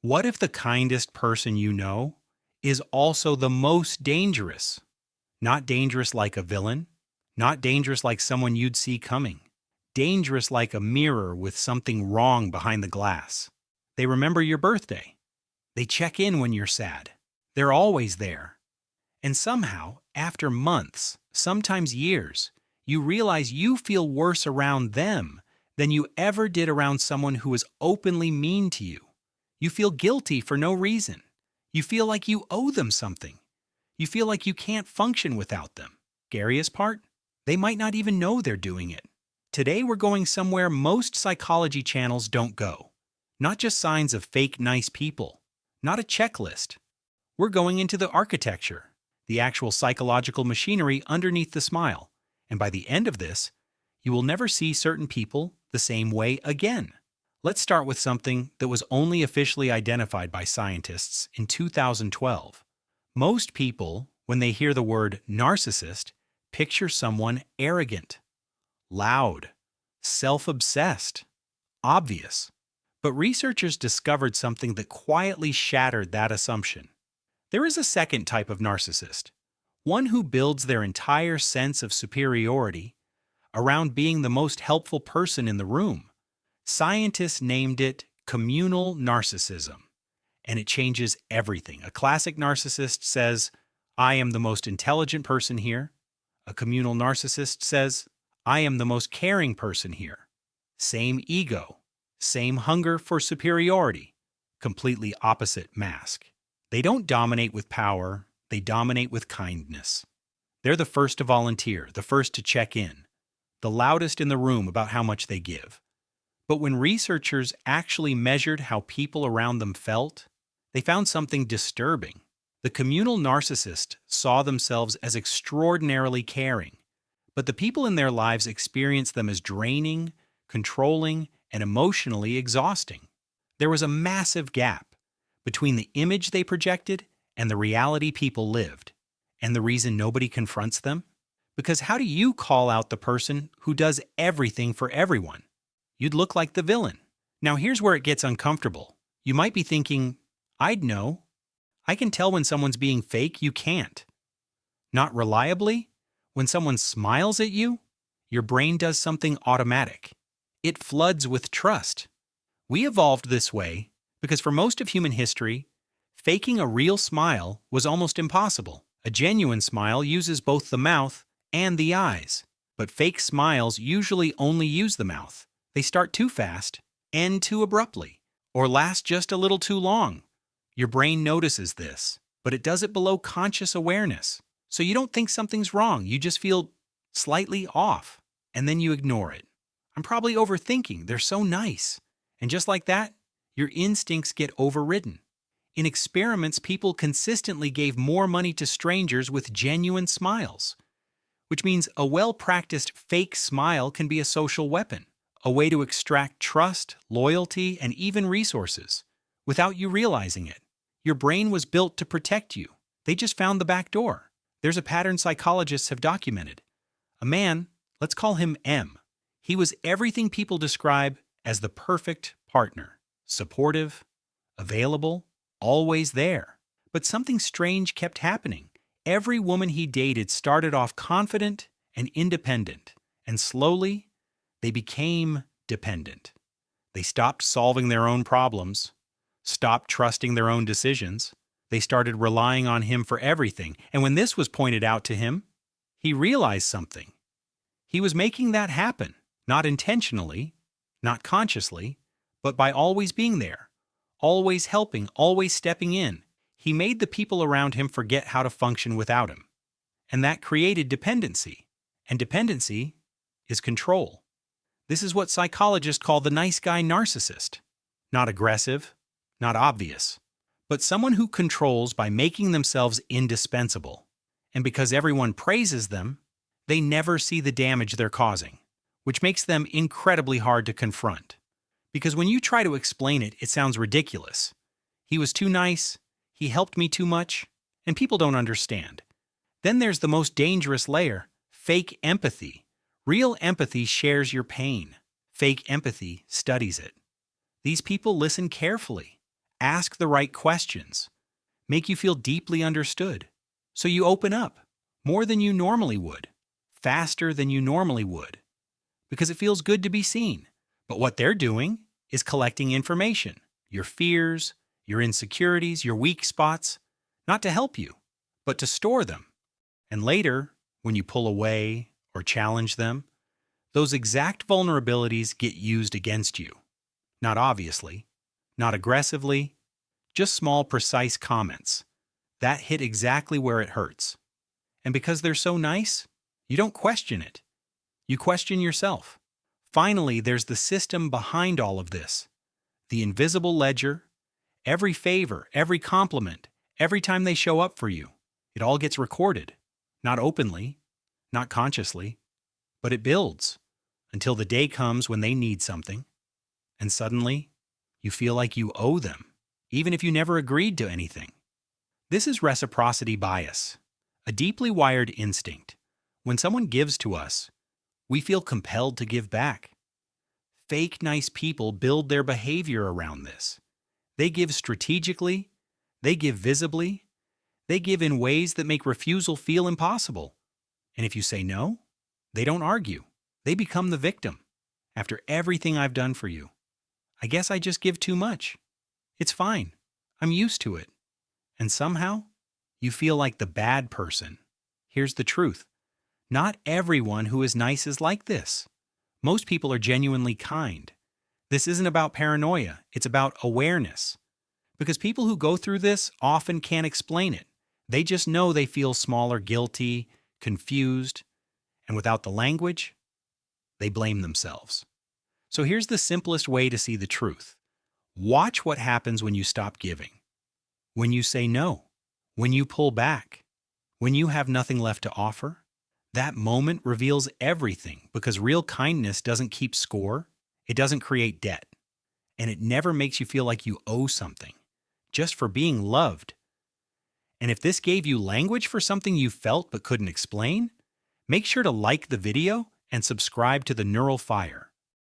What if the kindest person you know is also the most dangerous? Not dangerous like a villain, not dangerous like someone you'd see coming, dangerous like a mirror with something wrong behind the glass. They remember your birthday. They check in when you're sad. They're always there. And somehow, after months, sometimes years, you realize you feel worse around them than you ever did around someone who was openly mean to you. You feel guilty for no reason. You feel like you owe them something. You feel like you can't function without them. Scariest part? They might not even know they're doing it. Today we're going somewhere most psychology channels don't go. Not just signs of fake nice people. Not a checklist. We're going into the architecture, the actual psychological machinery underneath the smile. And by the end of this, you will never see certain people the same way again. Let's start with something that was only officially identified by scientists in 2012. Most people, when they hear the word narcissist, picture someone arrogant, loud, self-obsessed, obvious. But researchers discovered something that quietly shattered that assumption. There is a second type of narcissist, one who builds their entire sense of superiority around being the most helpful person in the room. Scientists named it communal narcissism, and it changes everything. A classic narcissist says, "I am the most intelligent person here." A communal narcissist says, "I am the most caring person here." Same ego, same hunger for superiority, completely opposite mask. They don't dominate with power, they dominate with kindness. They're the first to volunteer, the first to check in, the loudest in the room about how much they give. But when researchers actually measured how people around them felt, they found something disturbing. The communal narcissist saw themselves as extraordinarily caring, but the people in their lives experienced them as draining, controlling, and emotionally exhausting. There was a massive gap between the image they projected and the reality people lived. And the reason nobody confronts them? Because how do you call out the person who does everything for everyone? You'd look like the villain. Now here's where it gets uncomfortable. You might be thinking, "I'd know. I can tell when someone's being fake." You can't. Not reliably? When someone smiles at you, your brain does something automatic. It floods with trust. We evolved this way because for most of human history, faking a real smile was almost impossible. A genuine smile uses both the mouth and the eyes, but fake smiles usually only use the mouth. They start too fast, end too abruptly, or last just a little too long. Your brain notices this, but it does it below conscious awareness. So you don't think something's wrong, you just feel slightly off, and then you ignore it. "I'm probably overthinking, they're so nice." And just like that, your instincts get overridden. In experiments, people consistently gave more money to strangers with genuine smiles, which means a well-practiced fake smile can be a social weapon, a way to extract trust, loyalty, and even resources, without you realizing it. Your brain was built to protect you. They just found the back door. There's a pattern psychologists have documented. A man, let's call him M. He was everything people describe as the perfect partner. Supportive, available, always there. But something strange kept happening. Every woman he dated started off confident and independent, and slowly, they became dependent. They stopped solving their own problems, stopped trusting their own decisions. They started relying on him for everything. And when this was pointed out to him, he realized something. He was making that happen, not intentionally, not consciously, but by always being there, always helping, always stepping in. He made the people around him forget how to function without him. And that created dependency. And dependency is control. This is what psychologists call the nice guy narcissist. Not aggressive, not obvious, but someone who controls by making themselves indispensable. And because everyone praises them, they never see the damage they're causing, which makes them incredibly hard to confront. Because when you try to explain it, it sounds ridiculous. He was too nice, he helped me too much, and people don't understand. Then there's the most dangerous layer, fake empathy. Real empathy shares your pain. Fake empathy studies it. These people listen carefully, ask the right questions, make you feel deeply understood. So you open up more than you normally would, faster than you normally would, because it feels good to be seen. But what they're doing is collecting information, your fears, your insecurities, your weak spots, not to help you, but to store them. And later, when you pull away or challenge them, those exact vulnerabilities get used against you. Not obviously, not aggressively, just small, precise comments that hit exactly where it hurts. And because they're so nice, you don't question it. You question yourself. Finally, there's the system behind all of this. The invisible ledger, every favor, every compliment, every time they show up for you. It all gets recorded. Not openly, not consciously, but it builds until the day comes when they need something. And suddenly, you feel like you owe them, even if you never agreed to anything. This is reciprocity bias, a deeply wired instinct. When someone gives to us, we feel compelled to give back. Fake nice people build their behavior around this. They give strategically, they give visibly, they give in ways that make refusal feel impossible. And if you say no, they don't argue. They become the victim. After everything I've done for you, I guess I just give too much. It's fine. I'm used to it. And somehow, you feel like the bad person. Here's the truth. Not everyone who is nice is like this. Most people are genuinely kind. This isn't about paranoia. It's about awareness. Because people who go through this often can't explain it. They just know they feel small or guilty, confused, and without the language, they blame themselves. So here's the simplest way to see the truth. Watch what happens when you stop giving. When you say no. When you pull back. When you have nothing left to offer. That moment reveals everything, because real kindness doesn't keep score, it doesn't create debt, and it never makes you feel like you owe something, just for being loved. And if this gave you language for something you felt but couldn't explain, make sure to like the video and subscribe to the Neural Fire.